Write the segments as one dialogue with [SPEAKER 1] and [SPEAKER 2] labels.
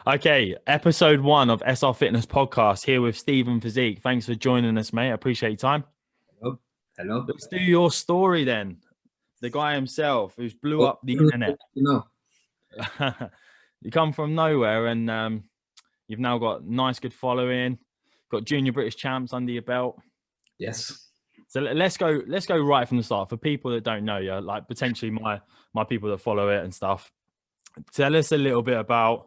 [SPEAKER 1] Okay, episode 1 of SRFitness Podcast here with Stephen Physique. Thanks for joining us, mate. I appreciate your time.
[SPEAKER 2] Hello. Hello.
[SPEAKER 1] Let's do your story then. The guy himself who's blew up the internet. You come from nowhere and you've now got nice, good following, got junior British champs under your belt.
[SPEAKER 2] Yes.
[SPEAKER 1] So let's go right from the start. For people that don't know you, like potentially my people that follow it and stuff. Tell us a little bit about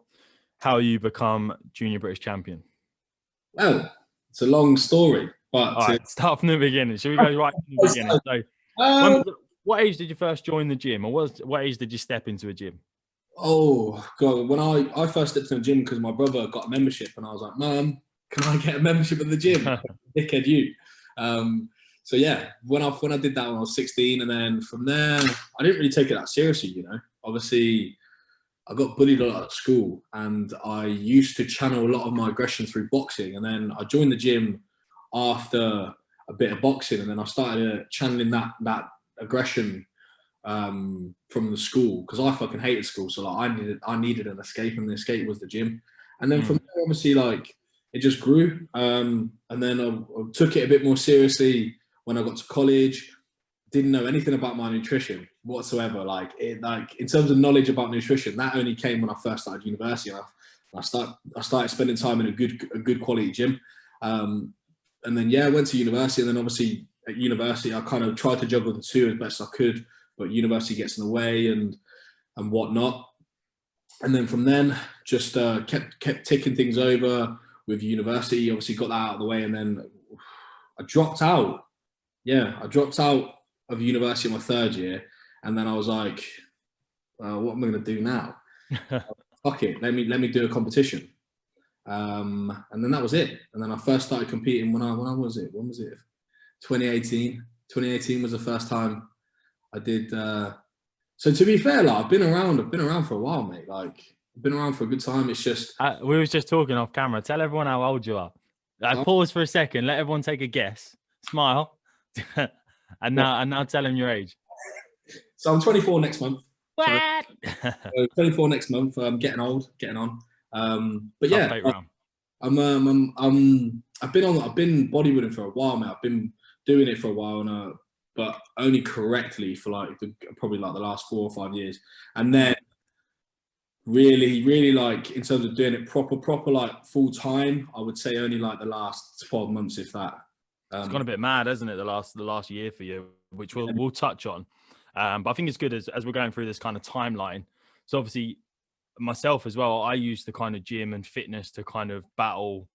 [SPEAKER 1] how you become junior British champion.
[SPEAKER 2] Well, it's a long story, but
[SPEAKER 1] all right, start from the beginning. Should we go right from the beginning? So, what age did you first join the gym, or what age did you step into a gym?
[SPEAKER 2] Oh God, when I first stepped into the gym because my brother got a membership, and I was like, "Mum, can I get a membership at the gym?" Dickhead, you. So yeah, when I did that when I was 16, and then from there, I didn't really take it that seriously. You know, obviously, I got bullied a lot at school, and I used to channel a lot of my aggression through boxing. And then I joined the gym after a bit of boxing, and then I started channeling that aggression from the school because I fucking hated school. So like I needed an escape, and the escape was the gym. And then from there, obviously, like it just grew. And then I took it a bit more seriously when I got to college. Didn't know anything about my nutrition whatsoever. Like in terms of knowledge about nutrition, that only came when I first started university. I started spending time in a good quality gym. And then I went to university, and then obviously at university I kind of tried to juggle the two as best I could, but university gets in the way and whatnot. And then from then just kept taking things over with university. Obviously got that out of the way, and then I dropped out. Yeah, I dropped out of university in my third year, and then I was like, what am I going to do now? Fuck it, let me do a competition. And then that was it. And then I first started competing when was it 2018 was the first time I did. So to be fair, like I've been around for a while, mate. Like I've been around for a good time. It's just
[SPEAKER 1] we was just talking off camera. Tell everyone how old you are. Pause for a second, let everyone take a guess, smile. And now tell him your age.
[SPEAKER 2] So I'm 24 next month.
[SPEAKER 1] What?
[SPEAKER 2] So 24 next month. I'm getting old, getting on. But yeah, I've been bodybuilding for a while, mate. I've been doing it for a while, but only correctly for probably the last 4 or 5 years, and then really like in terms of doing it proper like full time, I would say only like the last 12 months, if that.
[SPEAKER 1] It's gone a bit mad, hasn't it? The last year for you, which we'll touch on. But I think it's good as we're going through this kind of timeline. So obviously, myself as well, I used the kind of gym and fitness to kind of battle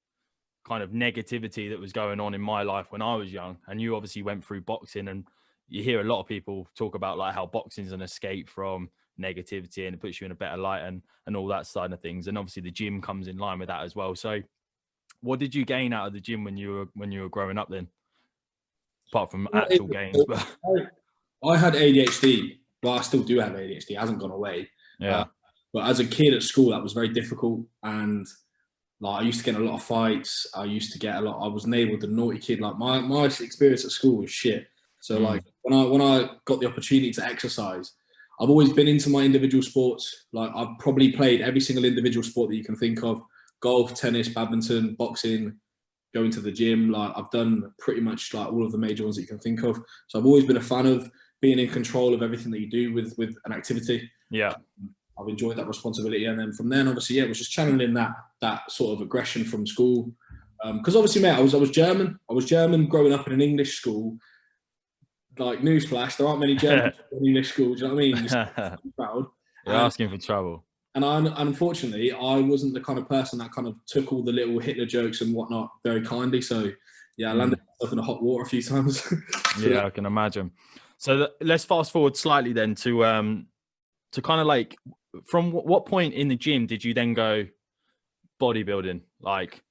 [SPEAKER 1] kind of negativity that was going on in my life when I was young. And you obviously went through boxing, and you hear a lot of people talk about like how boxing is an escape from negativity and it puts you in a better light and all that side of things. And obviously the gym comes in line with that as well. So what did you gain out of the gym when you were growing up then? Apart from actual gains. But
[SPEAKER 2] I had ADHD. Well, I still do have ADHD. It hasn't gone away.
[SPEAKER 1] Yeah.
[SPEAKER 2] But as a kid at school, that was very difficult. And like I used to get a lot of fights. I was labelled the naughty kid. Like my experience at school was shit. So like when I got the opportunity to exercise, I've always been into my individual sports. Like I've probably played every single individual sport that you can think of: golf, tennis, badminton, boxing, going to the gym. Like I've done pretty much like all of the major ones that you can think of. So I've always been a fan of being in control of everything that you do with an activity.
[SPEAKER 1] Yeah.
[SPEAKER 2] I've enjoyed that responsibility. And then from then, obviously, it was just channeling that sort of aggression from school. Because obviously, mate, I was German. I was German growing up in an English school. Like, newsflash, there aren't many Germans in English schools. You know what I mean? Proud.
[SPEAKER 1] You're asking for trouble.
[SPEAKER 2] And unfortunately, I wasn't the kind of person that kind of took all the little Hitler jokes and whatnot very kindly. So, yeah, I landed myself in the hot water a few times.
[SPEAKER 1] Yeah, I can imagine. So let's fast forward slightly then to kind of like, from what point in the gym did you then go bodybuilding? Like,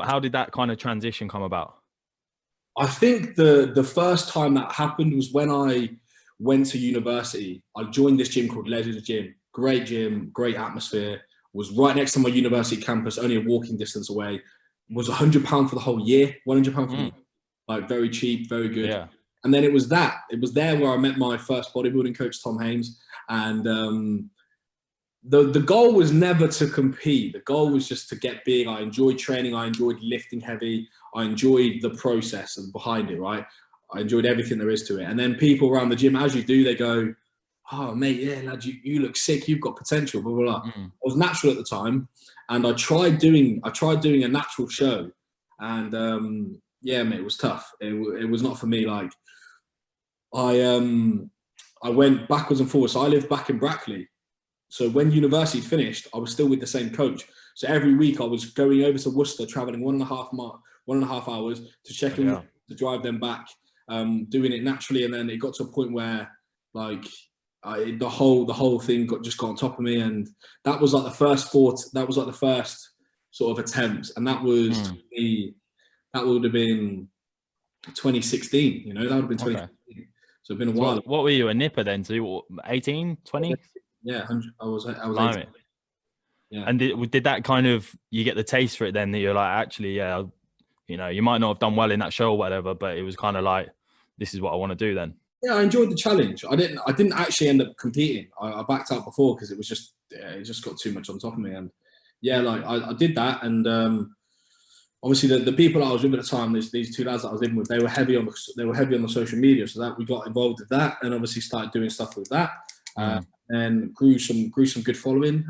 [SPEAKER 1] how did that kind of transition come about?
[SPEAKER 2] I think the first time that happened was when I went to university. I joined this gym called Leisure Gym. Great gym, great atmosphere. Was right next to my university campus, only a walking distance away. Was £100 for the whole year, £100 for the year. Like very cheap, very good.
[SPEAKER 1] Yeah.
[SPEAKER 2] And then it was there where I met my first bodybuilding coach, Tom Hames, and the goal was never to compete. The goal was just to get big. I enjoyed training. I enjoyed lifting heavy. I enjoyed the process and behind it, right? I enjoyed everything there is to it. And then people around the gym, as you do, they go, oh, mate, yeah, lad, you look sick. You've got potential, blah, blah, blah. I was natural at the time. And I tried doing a natural show. And, yeah, mate, it was tough. It was not for me. Like, I went backwards and forwards. So I lived back in Brackley. So when university finished, I was still with the same coach. So every week I was going over to Worcester, traveling 1.5 hours to check in, to drive them back, doing it naturally. And then it got to a point where like the whole thing just got on top of me. And that was like the first sort of attempt. And that was that would have been 2016, you know, that would have been 2016. So it's been a while.
[SPEAKER 1] What were you, a nipper then? So 18, 20?
[SPEAKER 2] Yeah, I was 18. Yeah.
[SPEAKER 1] And did that kind of, you get the taste for it then that you're like, actually, yeah, you know, you might not have done well in that show or whatever, but it was kind of like, this is what I want to do then.
[SPEAKER 2] Yeah, I enjoyed the challenge. I didn't actually end up competing. I backed out before because it was just, it just got too much on top of me. And yeah, like I did that. And obviously the people I was with at the time, these two lads that I was living with, they were heavy on the social media. So that we got involved with that and obviously started doing stuff with that. And grew some good following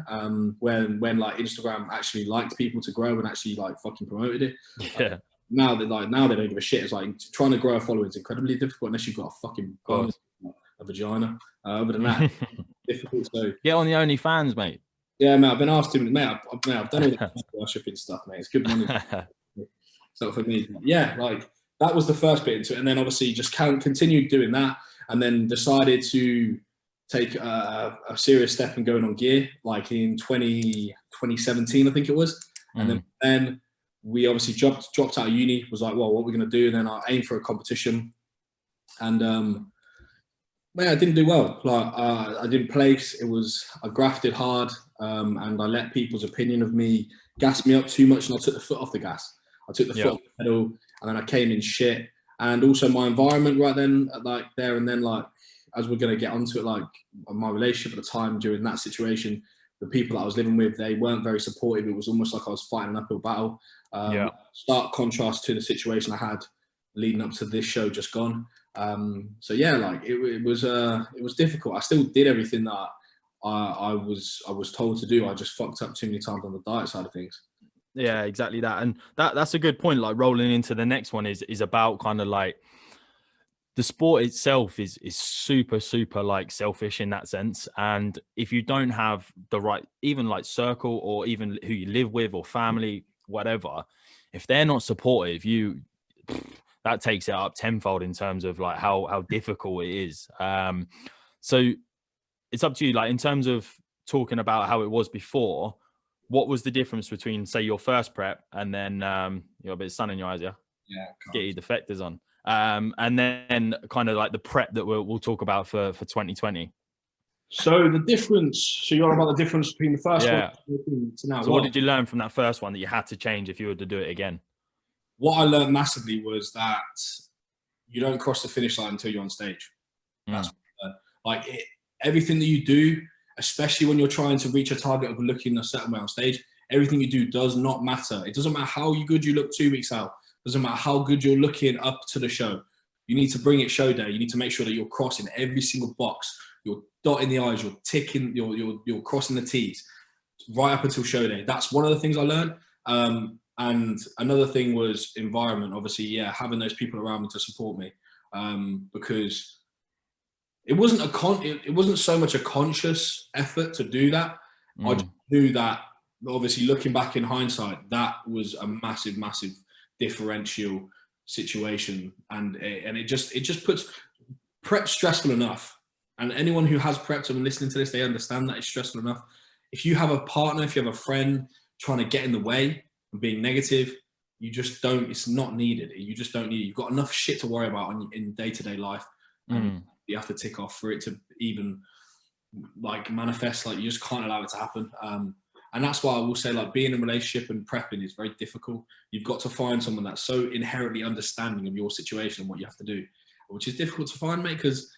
[SPEAKER 2] when like Instagram actually liked people to grow and actually like fucking promoted it.
[SPEAKER 1] Yeah.
[SPEAKER 2] Now they don't give a shit. It's like trying to grow a following is incredibly difficult unless you've got a fucking a vagina. Other than that, difficult. So
[SPEAKER 1] get on the OnlyFans, mate.
[SPEAKER 2] Yeah, mate. I've been asked to, mate. I've done all the worshipping stuff, mate. It's good money. So for me, yeah, like that was the first bit into it, and then obviously just continued doing that, and then decided to take a serious step in going on gear, like in 2017, I think it was. And then we obviously dropped out of uni, was like, well, what are we going to do? And then I aimed for a competition. And, man, I didn't do well. Like, I didn't place. I grafted hard, and I let people's opinion of me gas me up too much, and I took the foot off the gas. I took the foot off the pedal, and then I came in shit. And also my environment right then, like there and then, like, as we're going to get onto it, like my relationship at the time during that situation, the people that I was living with, they weren't very supportive. It was almost like I was fighting an uphill battle. Stark contrast to the situation I had leading up to this show just gone. So yeah, like it was difficult. I still did everything that I was told to do. I just fucked up too many times on the diet side of things.
[SPEAKER 1] Yeah, exactly that. And that's a good point. Like rolling into the next one is about kind of like, the sport itself is super, super like selfish in that sense. And if you don't have the right, even like circle or even who you live with or family, whatever, if they're not supportive, that takes it up tenfold in terms of like how difficult it is. So it's up to you. Like in terms of talking about how it was before, what was the difference between say your first prep and then you got a bit of sun in your eyes, yeah?
[SPEAKER 2] Yeah.
[SPEAKER 1] Get your defectors on. And then kind of like the prep that we'll talk about for 2020.
[SPEAKER 2] So the difference, so you're about the difference between the first one to now.
[SPEAKER 1] So what did you learn from that first one that you had to change if you were to do it again?
[SPEAKER 2] What I learned massively was that you don't cross the finish line until you're on stage. That's everything that you do, especially when you're trying to reach a target of looking a certain way on stage, everything you do does not matter. It doesn't matter how good you look 2 weeks out. Doesn't matter how good you're looking up to the show. You need to bring it show day. You need to make sure that you're crossing every single box. You're dotting the I's. You're ticking. You're crossing the T's right up until show day. That's one of the things I learned. And another thing was environment. Obviously, yeah, having those people around me to support me, because it wasn't so much a conscious effort to do that. I just knew that. Obviously, looking back in hindsight, that was a massive, massive differential situation, and it just puts prep stressful enough. And anyone who has prepped and listening to this, they understand that it's stressful enough. If you have a partner, if you have a friend trying to get in the way and being negative, you just don't. It's not needed. You just don't need it. You've got enough shit to worry about in day-to-day life, and you have to tick off for it to even like manifest. Like you just can't allow it to happen. And that's why I will say, like, being in a relationship and prepping is very difficult. You've got to find someone that's so inherently understanding of your situation and what you have to do, which is difficult to find, mate, because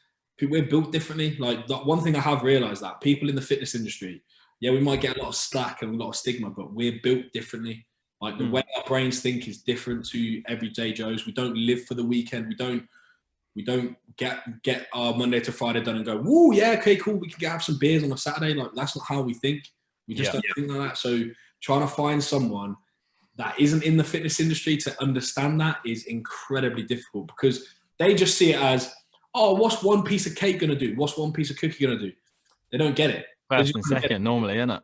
[SPEAKER 2] we're built differently. Like, one thing I have realized that people in the fitness industry, yeah, we might get a lot of slack and a lot of stigma, but we're built differently. Like the way our brains think is different to everyday Joes. We don't live for the weekend. We don't get our Monday to Friday done and go, woo, yeah, okay, cool. We can have some beers on a Saturday. Like that's not how we think. We just don't think like that. So trying to find someone that isn't in the fitness industry to understand that is incredibly difficult, because they just see it as, oh, what's one piece of cake going to do? What's one piece of cookie going to do? They don't get it.
[SPEAKER 1] First and second, normally, isn't it?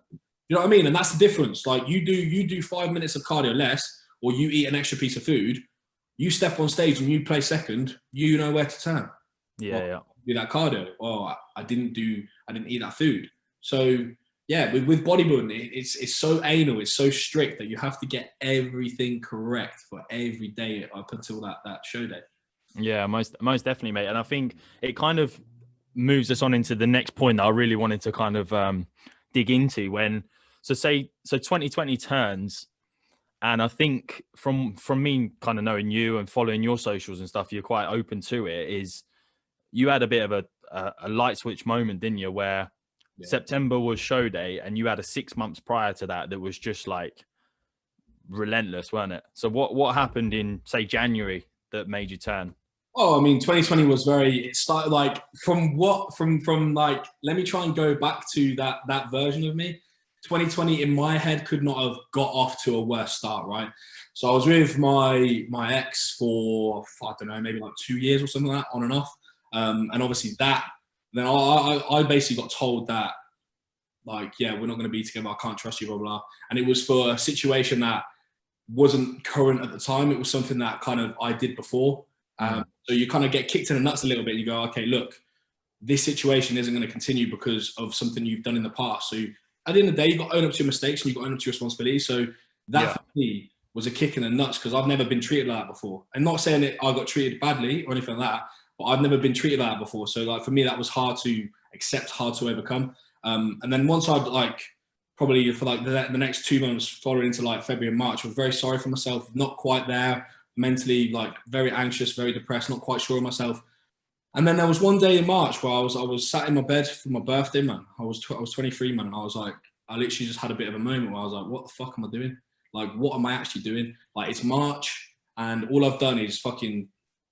[SPEAKER 2] You know what I mean? And that's the difference. Like you do 5 minutes of cardio less, or you eat an extra piece of food, you step on stage and you play second, you know where to turn. Do that cardio. Oh, I didn't eat that food. So yeah, with bodybuilding, it's so anal, it's so strict that you have to get everything correct for every day up until that show day.
[SPEAKER 1] Yeah, most definitely, mate. And I think it kind of moves us on into the next point that I really wanted to kind of dig into. So 2020 turns, and I think from me kind of knowing you and following your socials and stuff, you're quite open to it. Is you had a bit of a light switch moment, didn't you, where September was show day, and you had a 6 months prior to that was just like relentless, weren't it? So what happened in, say, January that made you turn?
[SPEAKER 2] Oh, I mean, 2020 was it started like from like, let me try and go back to that version of me. 2020 in my head could not have got off to a worse start, right? So I was with my ex for, I don't know, maybe like 2 years or something like that, on and off. And obviously then I basically got told that, like, yeah, we're not going to be together. I can't trust you, blah, blah, blah. And it was for a situation that wasn't current at the time. It was something that kind of I did before. So you kind of get kicked in the nuts a little bit. And you go, okay, look, this situation isn't going to continue because of something you've done in the past. So at the end of the day, you've got to own up to your mistakes and you've got to own up to your responsibilities. So that for me was a kick in the nuts, because I've never been treated like that before. And not saying that I got treated badly or anything like that, but I've never been treated like that before. So like for me, that was hard to accept, hard to overcome. And then once I'd like, probably for like the next 2 months following into like February and March, I was very sorry for myself, not quite there mentally, like very anxious, very depressed, not quite sure of myself. And then there was one day in March where I was sat in my bed for my birthday, man. I was 23, man, and I was like, I literally just had a bit of a moment where I was like, what the fuck am I doing? Like, what am I actually doing? Like, it's March and all I've done is fucking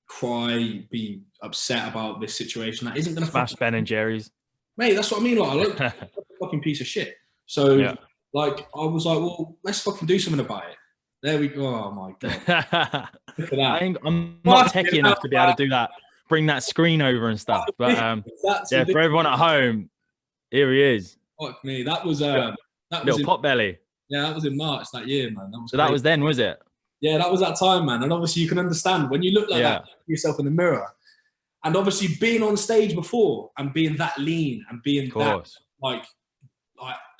[SPEAKER 2] cry, be upset about this situation that isn't going to
[SPEAKER 1] smash Ben and Jerry's.
[SPEAKER 2] Mate, that's what I mean. Like, I look like a fucking piece of shit. So, like, I was like, well, let's fucking do something about it. There we go. Oh my God. Look at that.
[SPEAKER 1] I'm not techie enough to be able to do that. Bring that screen over and stuff. But yeah, for everyone at home, here he is.
[SPEAKER 2] Fuck me. That was
[SPEAKER 1] little pot belly.
[SPEAKER 2] Yeah, that was in March that year, man.
[SPEAKER 1] That was then, was it?
[SPEAKER 2] Yeah, that was that time, man. And obviously you can understand when you look like that, yourself in the mirror. And obviously being on stage before and being that lean and being that like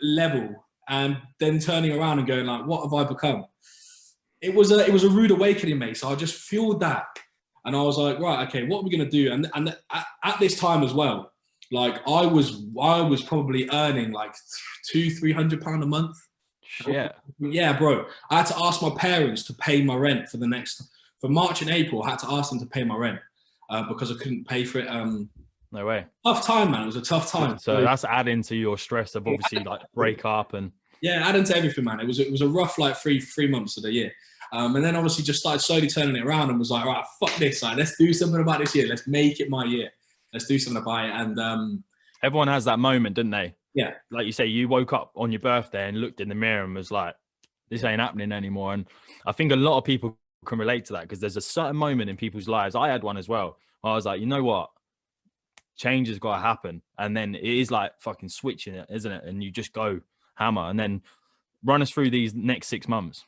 [SPEAKER 2] level, and then turning around and going like, what have I become? It was a rude awakening, mate. So I just fueled that. And I was like, right, okay, what are we going to do? And at this time as well, like I was probably earning like £200-300 a month.
[SPEAKER 1] Shit.
[SPEAKER 2] Yeah, bro. I had to ask my parents to pay my rent for March and April. I had to ask them to pay my rent because I couldn't pay for it.
[SPEAKER 1] No way.
[SPEAKER 2] Tough time, man. It was a tough time.
[SPEAKER 1] So that's adding to your stress of obviously like break up and.
[SPEAKER 2] Yeah, adding to everything, man. It was a rough like three months of the year. And then obviously just started slowly turning it around and was like, right, fuck this. Like, let's do something about this year. Let's make it my year. Let's do something about it. And
[SPEAKER 1] everyone has that moment, didn't they?
[SPEAKER 2] Yeah.
[SPEAKER 1] Like you say, you woke up on your birthday and looked in the mirror and was like, this ain't happening anymore. And I think a lot of people can relate to that, because there's a certain moment in people's lives. I had one as well. I was like, you know what? Change has got to happen. And then it is like fucking switching it, isn't it? And you just go hammer. And then run us through these next 6 months.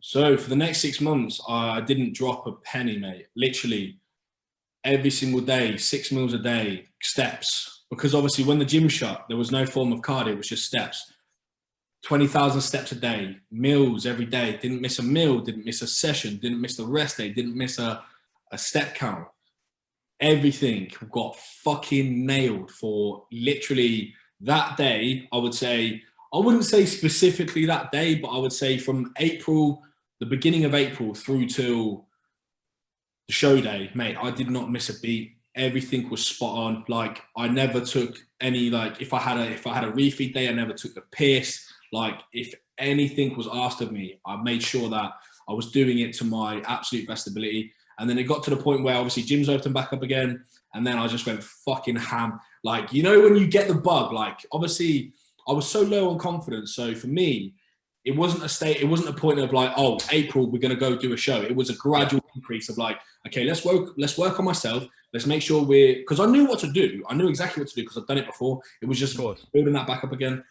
[SPEAKER 2] So for the next 6 months, I didn't drop a penny, mate. Literally every single day, 6 meals a day, steps. Because obviously when the gym shut, there was no form of cardio, it was just steps. 20,000 steps a day, meals every day. Didn't miss a meal, didn't miss a session, didn't miss the rest day, didn't miss a step count. Everything got fucking nailed for literally that day. I wouldn't say specifically that day, but I would say from April, the beginning of April through till the show day, mate, I did not miss a beat. everything was spot on. Like I never took any, like if I had a refeed day, I never took the piss. Like if anything was asked of me, I made sure that I was doing it to my absolute best ability. And then it got to the point where obviously gyms opened back up again. And then I just went fucking ham. Like, you know, when you get the bug, like obviously I was so low on confidence. So for me, it wasn't a point of like, oh, April, we're going to go do a show. It was a gradual increase of like, okay, let's work on myself. Let's make sure because I knew what to do. I knew exactly what to do because I've done it before. It was just building that back up again.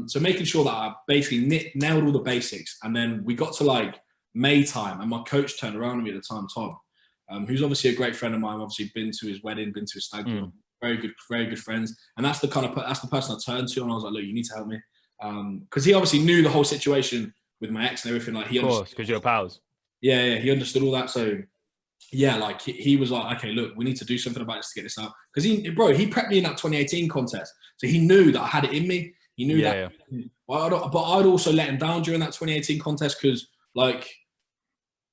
[SPEAKER 2] So making sure that I basically nailed all the basics. And then we got to like May time and my coach turned around to me at the time, Tom, who's obviously a great friend of mine. I've obviously been to his wedding, been to his stag do. Very good friends. And that's the person I turned to. And I was like, look, you need to help me. Because he obviously knew the whole situation with my ex and everything. Like he,
[SPEAKER 1] of course, because you're pals.
[SPEAKER 2] Yeah, he understood all that. So yeah, like he was like, okay, look, we need to do something about this to get this out. Because he prepped me in that 2018 contest, so he knew that I had it in me. He knew that. Yeah. But I'd also let him down during that 2018 contest because like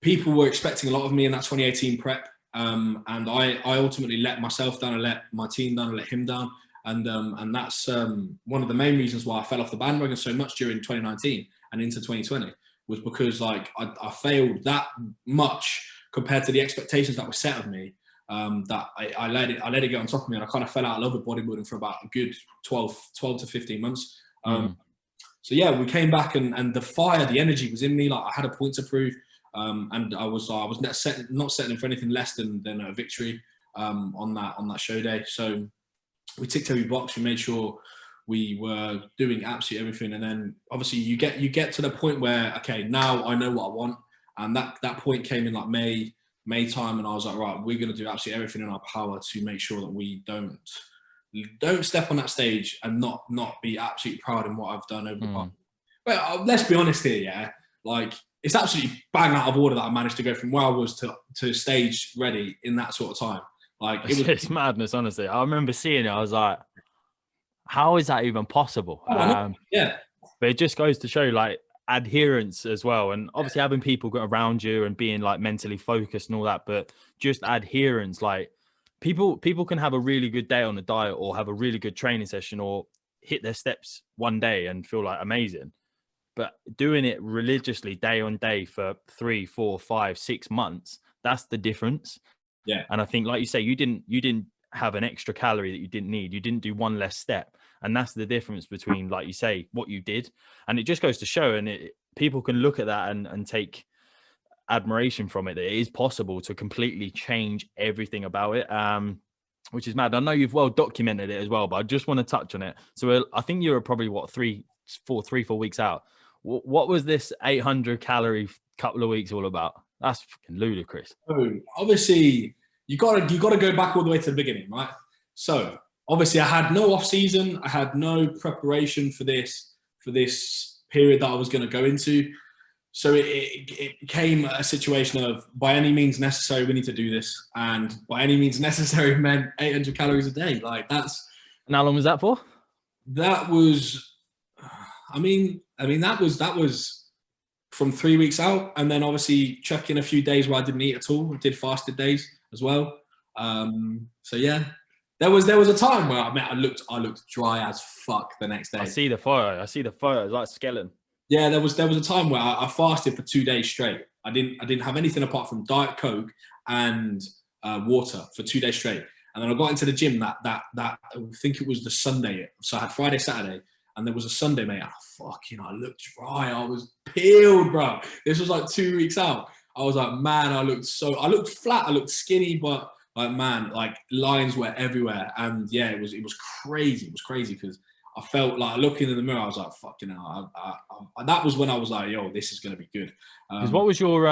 [SPEAKER 2] people were expecting a lot of me in that 2018 prep, and I ultimately let myself down, I let my team down, I let him down. And that's one of the main reasons why I fell off the bandwagon so much during 2019 and into 2020 was because like I failed that much compared to the expectations that were set of me, that I let it get on top of me, and I kind of fell out of love with bodybuilding for about a good 12 to 15 months. So yeah, we came back and the fire, the energy was in me. Like I had a point to prove, and I was not settling for anything less than a victory on that show day. So we ticked every box. We made sure we were doing absolutely everything. And then obviously you get to the point where, okay, now I know what I want. And that point came in like May time. And I was like, right, we're going to do absolutely everything in our power to make sure that we don't step on that stage and not be absolutely proud in what I've done over the past. But let's be honest here. Yeah. Like it's absolutely bang out of order that I managed to go from where I was to stage ready in that sort of time. Like
[SPEAKER 1] it's madness, honestly. I remember seeing it. I was like, how is that even possible?
[SPEAKER 2] Yeah.
[SPEAKER 1] But it just goes to show like adherence as well. And obviously having people around you and being like mentally focused and all that, but just adherence, like people can have a really good day on the diet or have a really good training session or hit their steps one day and feel like amazing. But doing it religiously day on day for 3, 4, 5, 6 months, that's the difference.
[SPEAKER 2] Yeah.
[SPEAKER 1] And I think, like you say, you didn't have an extra calorie that you didn't need. You didn't do one less step. And that's the difference between, like you say, what you did. And it just goes to show, and people can look at that and take admiration from it, that it is possible to completely change everything about it, which is mad. I know you've well documented it as well, but I just want to touch on it. So I think you were probably, 3, 4 weeks out. What was this 800 calorie couple of weeks all about? That's fucking ludicrous.
[SPEAKER 2] So obviously, you gotta go back all the way to the beginning, right? So obviously, I had no off season, I had no preparation for this period that I was going to go into. So it became a situation of by any means necessary, we need to do this, and by any means necessary meant 800 calories a day. Like that's.
[SPEAKER 1] And how long was that for?
[SPEAKER 2] That was, I mean that was from 3 weeks out, and then obviously chuck in a few days where I didn't eat at all. I did fasted days as well. So yeah, there was a time where I looked dry as fuck the next day.
[SPEAKER 1] I see the photo. It's like a skeleton.
[SPEAKER 2] Yeah, there was a time where I fasted for 2 days straight. I didn't have anything apart from Diet Coke and water for 2 days straight. And then I got into the gym that I think it was the Sunday. So I had Friday, Saturday. And there was a Sunday, mate. I looked dry. I was peeled, bro. This was like 2 weeks out. I was like, man, I looked flat. I looked skinny, but like, man, like lines were everywhere. And yeah, it was crazy. It was crazy because I felt like looking in the mirror, I was like, fucking hell. That was when I was like, yo, this is going to be good.
[SPEAKER 1] Because what was your,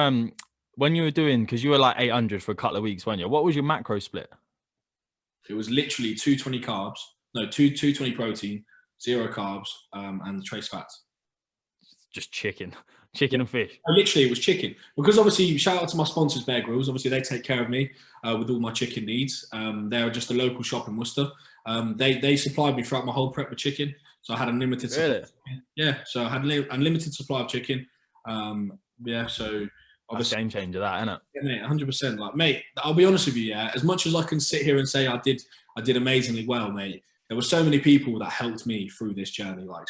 [SPEAKER 1] when you were doing, because you were like 800 for a couple of weeks, weren't you? What was your macro split?
[SPEAKER 2] It was literally 220 carbs. No, 220 protein. 0 carbs, and trace fats. Just
[SPEAKER 1] chicken and fish.
[SPEAKER 2] Literally, it was chicken. Because obviously, shout out to my sponsors, Bear Grylls. Obviously, they take care of me with all my chicken needs. They're just a local shop in Worcester. They supplied me throughout my whole prep with chicken. So I had unlimited.
[SPEAKER 1] Really?
[SPEAKER 2] Yeah. So I had unlimited supply of chicken. So Obviously,
[SPEAKER 1] game changer, that, isn't it?
[SPEAKER 2] Yeah, mate, 100%. Like, mate, I'll be honest with you, yeah. As much as I can sit here and say I did amazingly well, mate, there were so many people that helped me through this journey. Like,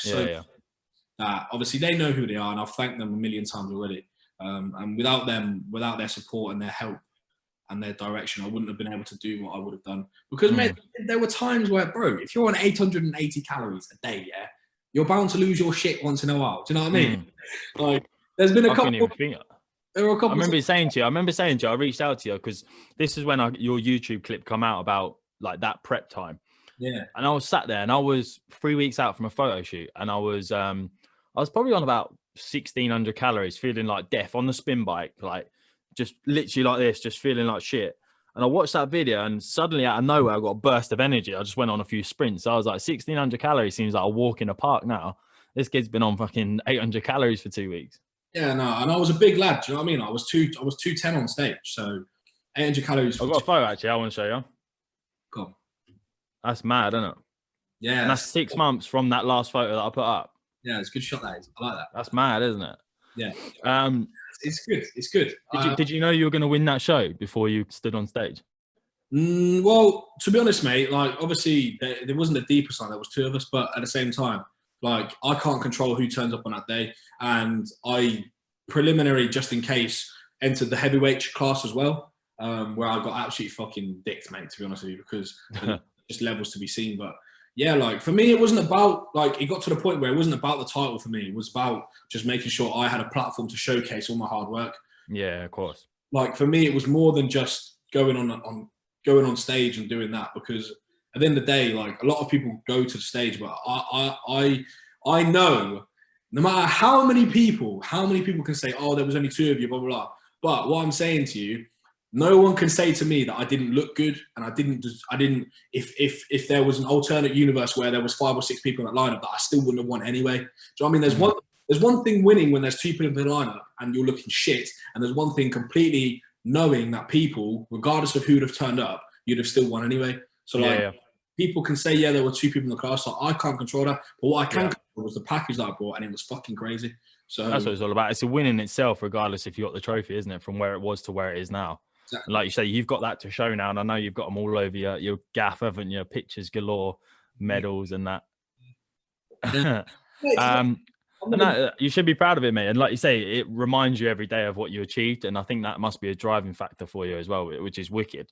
[SPEAKER 2] that obviously they know who they are, and I've thanked them a million times already. And without them, without their support and their help and their direction, I wouldn't have been able to do what I would have done. Because, mate, there were times where, bro, if you're on 880 calories a day, yeah, you're bound to lose your shit once in a while. Do you know what I mean? Like, there's been a couple. There were a couple.
[SPEAKER 1] I remember saying to you, I reached out to you because this is when your YouTube clip come out about like that prep time.
[SPEAKER 2] Yeah.
[SPEAKER 1] And I was sat there, and I was 3 weeks out from a photo shoot, and I was probably on about 1,600 calories, feeling like death on the spin bike, like just literally like this, just feeling like shit. And I watched that video, and suddenly out of nowhere, I got a burst of energy. I just went on a few sprints. So I was like, 1,600 calories seems like a walk in a park now. This kid's been on fucking 800 calories for 2 weeks.
[SPEAKER 2] Yeah, no, and I was a big lad. Do you know what I mean? I was 210 on stage, so 800 calories.
[SPEAKER 1] I've got a photo actually. I want to show you.
[SPEAKER 2] Go on.
[SPEAKER 1] That's mad, isn't it?
[SPEAKER 2] Yeah.
[SPEAKER 1] And that's 6 months from that last photo that I put up.
[SPEAKER 2] Yeah, it's a good shot, that is. I like that.
[SPEAKER 1] That's mad, isn't it?
[SPEAKER 2] Yeah.
[SPEAKER 1] It's
[SPEAKER 2] good. It's good.
[SPEAKER 1] Did you know you were going to win that show before you stood on stage?
[SPEAKER 2] Well, to be honest, mate, like obviously there wasn't a deeper side. There was two of us, but at the same time, like I can't control who turns up on that day, and I preliminary, just in case, entered the heavyweight class as well, where I got absolutely fucking dicked, mate. To be honest with you, because just levels to be seen. But yeah, like for me, it wasn't about like it got to the point where it wasn't about the title for me. It was about just making sure I had a platform to showcase all my hard work.
[SPEAKER 1] Yeah, of course. Like
[SPEAKER 2] for me, it was more than just going on stage and doing that, because at the end of the day, like a lot of people go to the stage, but I know no matter how many people can say, oh, there was only two of you, blah, blah, blah. But what I'm saying to you, no one can say to me that I didn't look good, and I didn't, if there was an alternate universe where there was 5 or 6 people in that lineup, that I still wouldn't have won anyway. Do you know what I mean? There's one thing winning when there's 2 people in the lineup and you're looking shit, and there's one thing completely knowing that people, regardless of who'd have turned up, you'd have still won anyway. So people can say, yeah, there were 2 people in the class, so I can't control that. But what I can control was the package that I brought, and it was fucking crazy. So
[SPEAKER 1] that's what it's all about. It's a win in itself, regardless if you got the trophy, isn't it? From where it was to where it is now. Exactly. And like you say, you've got that to show now, and I know you've got them all over your gaff, haven't you? Pictures galore, medals, and that. You should be proud of it, mate. And like you say, it reminds you every day of what you achieved, and I think that must be a driving factor for you as well, which is wicked.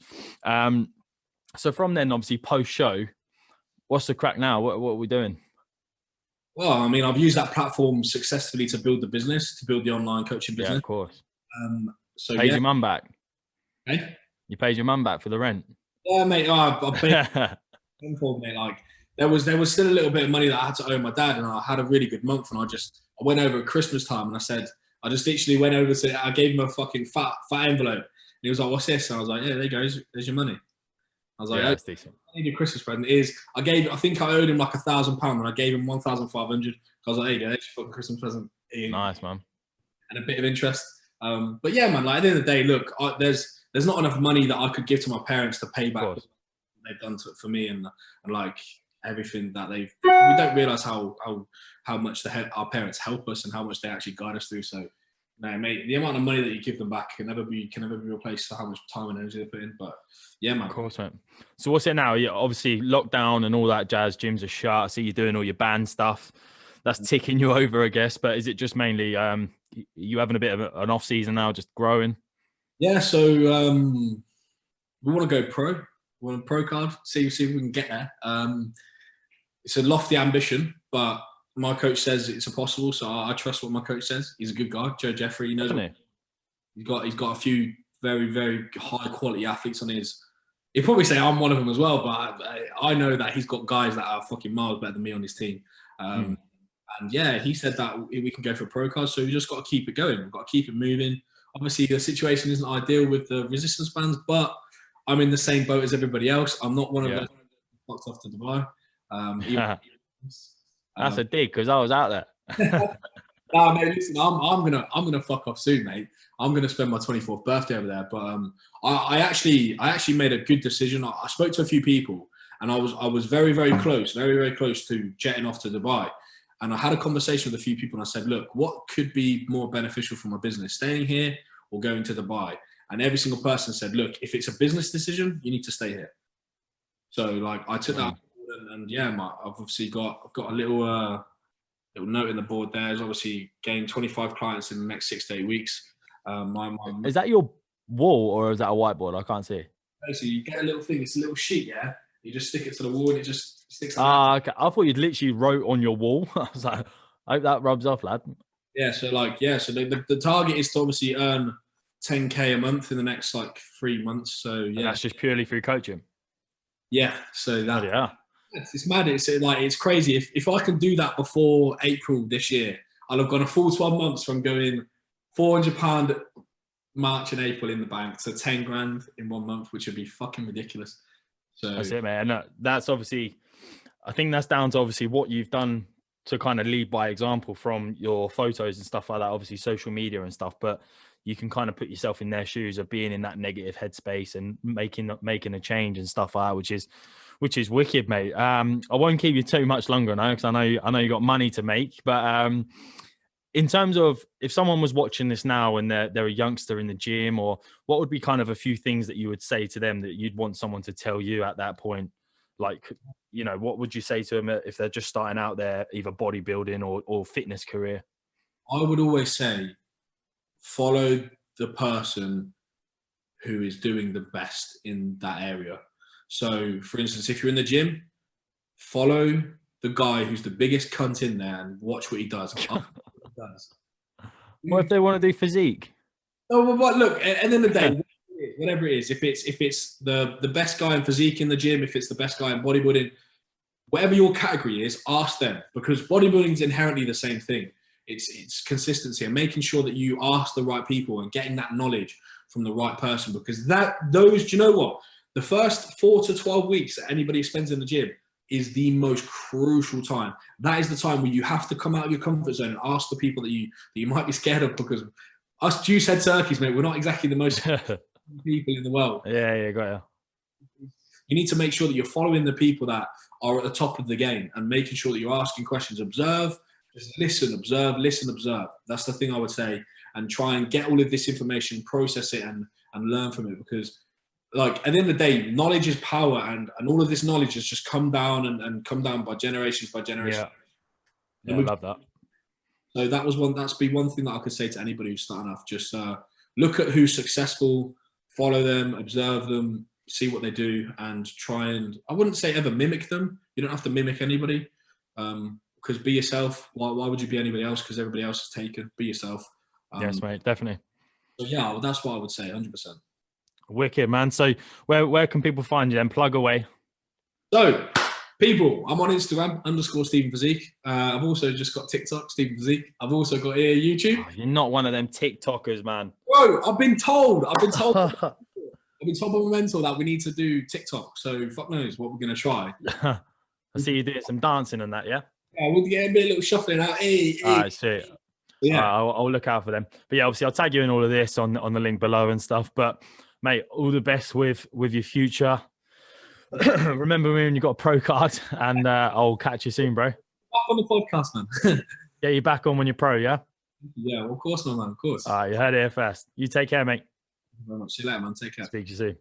[SPEAKER 1] So from then, obviously, post-show, what's the crack now? What are we doing?
[SPEAKER 2] Well, I mean, I've used that platform successfully to build the business, to build the online coaching business.
[SPEAKER 1] Yeah, of course.
[SPEAKER 2] So
[SPEAKER 1] paid your mum back?
[SPEAKER 2] Hey?
[SPEAKER 1] You paid your mum back for the rent?
[SPEAKER 2] Yeah, mate. I paid mate. Like, there was still a little bit of money that I had to owe my dad, and I had a really good month, and I went over at Christmas time, and I just literally went over I gave him a fucking fat envelope, and he was like, "What's this?" And I was like, "Yeah, there you go. There's your money." I was like,
[SPEAKER 1] "Yeah, that's decent."
[SPEAKER 2] I need a Christmas present. I think I owed him like £1,000, and I gave him 1,500. I was like, "There you go, that's your fucking Christmas present."
[SPEAKER 1] Nice, man.
[SPEAKER 2] And a bit of interest. But yeah, man. Like at the end of the day, look, there's not enough money that I could give to my parents to pay back what they've done for me, and like everything that we don't realize how much our parents help us and how much they actually guide us through. So, no, mate, the amount of money that you give them back can never be replaced for how much time and energy they put in. But yeah, man.
[SPEAKER 1] Of course, man. So what's it now? Obviously lockdown and all that jazz. Gyms are shut. I see you doing all your band stuff. That's ticking you over, I guess. But is it just mainly you having a bit of an off season now, just growing?
[SPEAKER 2] Yeah. So we want to go pro. We want a pro card. See if we can get there. It's a lofty ambition, but my coach says it's impossible, so I trust what my coach says. He's a good guy, Joe Jeffrey. He knows he's got a few very, very high quality athletes on his. He'd probably say I'm one of them as well, but I know that he's got guys that are fucking miles better than me on his team. And yeah, he said that we can go for a pro card, so we just got to keep it going. We've got to keep it moving. Obviously, the situation isn't ideal with the resistance bands, but I'm in the same boat as everybody else. I'm not one of those fucked off to Dubai.
[SPEAKER 1] That's a dig, because I was out there.
[SPEAKER 2] No, mate, listen, I'm gonna fuck off soon, mate. I'm gonna spend my 24th birthday over there. But I actually made a good decision. I spoke to a few people, and I was very, very close to jetting off to Dubai. And I had a conversation with a few people, and I said, look, what could be more beneficial for my business, staying here or going to Dubai. And every single person said, look, if it's a business decision, you need to stay here. So like I took that and yeah, I've obviously got a little note in the board there. Is obviously gained 25 clients in the next 6 to 8 weeks.
[SPEAKER 1] Is that your wall or is that a whiteboard? I can't see.
[SPEAKER 2] Basically, you get a little thing. It's a little sheet, yeah. You just stick it to the wall and it just sticks.
[SPEAKER 1] Okay. I thought you'd literally wrote on your wall. I was like, I hope that rubs off, lad.
[SPEAKER 2] Yeah. So the target is to obviously earn 10K a month in the next like 3 months. So yeah,
[SPEAKER 1] and that's just purely through coaching.
[SPEAKER 2] Yeah. So that
[SPEAKER 1] yeah,
[SPEAKER 2] it's mad. It's crazy. If I can do that before April this year, I'll have gone a full 12 months from going £400 March and April in the bank to 10 grand in 1 month, which would be fucking ridiculous. So
[SPEAKER 1] that's it, man. And that's obviously, I think that's down to obviously what you've done to kind of lead by example from your photos and stuff like that, obviously social media and stuff, but you can kind of put yourself in their shoes of being in that negative headspace and making a change and stuff like that, which is wicked, mate. I won't keep you too much longer now because I know you got money to make, but in terms of if someone was watching this now and they're a youngster in the gym, or what would be kind of a few things that you would say to them that you'd want someone to tell you at that point? Like, you know, what would you say to them if they're just starting out their either bodybuilding or fitness career?
[SPEAKER 2] I would always say, follow the person who is doing the best in that area. So, for instance, if you're in the gym, follow the guy who's the biggest cunt in there and watch what he does.
[SPEAKER 1] What if they want to do physique?
[SPEAKER 2] Oh, but look, at the end of the day, whatever it is, if it's the best guy in physique in the gym, if it's the best guy in bodybuilding, whatever your category is, ask them, because bodybuilding is inherently the same thing. It's consistency and making sure that you ask the right people and getting that knowledge from the right person, because do you know what? The first 4 to 12 weeks that anybody spends in the gym is the most crucial time. That is the time where you have to come out of your comfort zone and ask the people that you might be scared of, because us juice head turkeys, mate, we're not exactly the most people in the world.
[SPEAKER 1] Yeah, got you.
[SPEAKER 2] You need to make sure that you're following the people that are at the top of the game and making sure that you're asking questions. Observe, just listen, observe. That's the thing I would say, and try and get all of this information, process it, and learn from it, because like at the end of the day, knowledge is power, and all of this knowledge has just come down and come down by generations by generation.
[SPEAKER 1] Yeah, I love that.
[SPEAKER 2] So that's one thing that I could say to anybody who's starting off. Just look at who's successful, follow them, observe them, see what they do, and try and, I wouldn't say ever mimic them. You don't have to mimic anybody, because be yourself. Why would you be anybody else? Because everybody else is taken. Be yourself.
[SPEAKER 1] Yes, mate, definitely.
[SPEAKER 2] So yeah, well, that's what I would say, 100%.
[SPEAKER 1] Wicked, man. So where can people find you then? Plug away.
[SPEAKER 2] So people, I'm on Instagram _Stephen Physique. I've also just got TikTok, Stephen Physique. I've also got YouTube.
[SPEAKER 1] Oh, you're not one of them TikTokers, man.
[SPEAKER 2] Bro, I've been told by my mentor that we need to do TikTok. So fuck knows what we're gonna try.
[SPEAKER 1] I see you doing some dancing and that, yeah.
[SPEAKER 2] Yeah, we'll get a bit of little shuffling out.
[SPEAKER 1] I see. Yeah, I'll look out for them. But yeah, obviously I'll tag you in all of this on the link below and stuff. But mate, all the best with your future. Remember me when you got a pro card, and I'll catch you soon, bro.
[SPEAKER 2] Back on the podcast, man.
[SPEAKER 1] Get you back on when you're pro, yeah?
[SPEAKER 2] Yeah, well, of course, man, of course.
[SPEAKER 1] All right, you heard it here first. You take care, mate.
[SPEAKER 2] Thank you very much. See you later, man. Take care.
[SPEAKER 1] Speak to you soon.